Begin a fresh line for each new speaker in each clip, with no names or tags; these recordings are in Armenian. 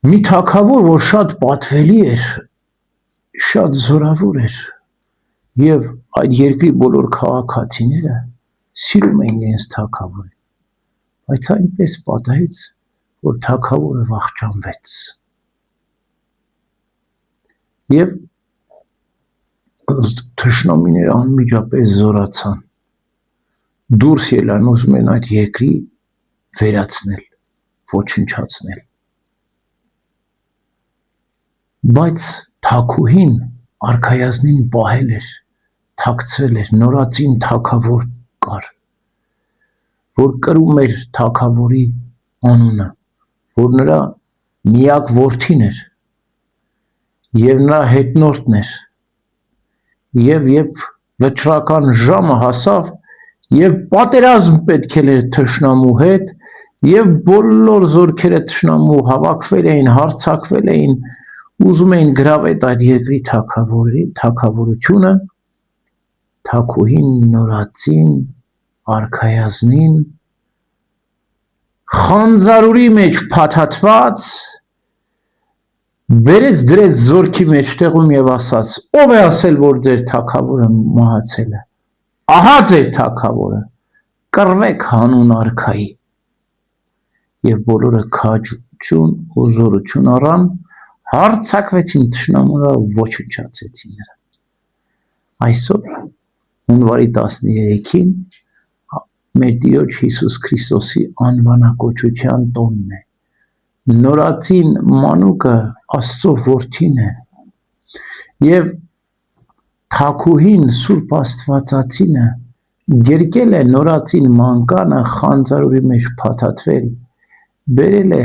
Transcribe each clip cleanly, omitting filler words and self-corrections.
մի թագավոր, որ շատ պատվելի էր, շատ զորավոր էր, եւ այդ երկրի բոլոր քաղաքացիները սիրում էին իրենց թագավորին, բայց այնպես պատահեց, որ թագավորը վախճանվեց եւ թշնամիները անմիջապես զորացան, դուրս ելան, ուզում են այդ երկրի վերացնել, ոչնչացնել, բայց թագուհին արքայազնին պահել էր, թաքցրել էր, նորածին թագավոր կար, որ կրում էր թագավորի անունը, որ նրա միակ որդին էր եւ նրա հետնորդն էր, եւ երբ վճռական ժամը հասավ եւ պատերազմ պետք էր թշնամու հետ եւ բոլոր զորքերը թշնամու հավաքվել էին, հարձակվել էին, ուզում էին գրավել այդ երկրի թագավորությունը, թագուհին նորածին արքայազնին խանձարուրի մեջ փաթաթված բերեց դրեց զորքի մեջտեղում եւ ասաց. ով է ասել, որ ձեր թագավորը մահացել է, ահա ձեր թագավորը, կռվեք հանուն արքայի, եւ բոլորը քաջություն ու զորություն առան, հարձակվեցին թշնամուրա, ոչնչացեցին նրան։ Այսօր հունվարի 13-ին մեր Տիրոջ Հիսուս Քրիստոսի անվանակոչության տոնն է։ Նորածին մանուկը Աստծո որդին է եւ թագուհին Սուրբ Աստվածածինը գերկել է նորածին մանկանը խանձարուրի մեջ փաթաթվել, բերել է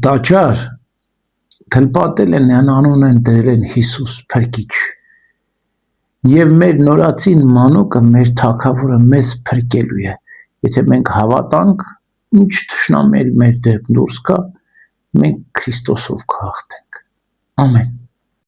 տաճար, թլպատել են անուն են դրել են Հիսուս Փրկիչ եւ մեր նորածին մանուկը, մեր թագավորը մեզ փրկելու է, եթե մենք հավատանք, ինչ թշնամի մեր դեպ դուրս գա, մենք Քրիստոսով կհաղթենք։ Ամեն։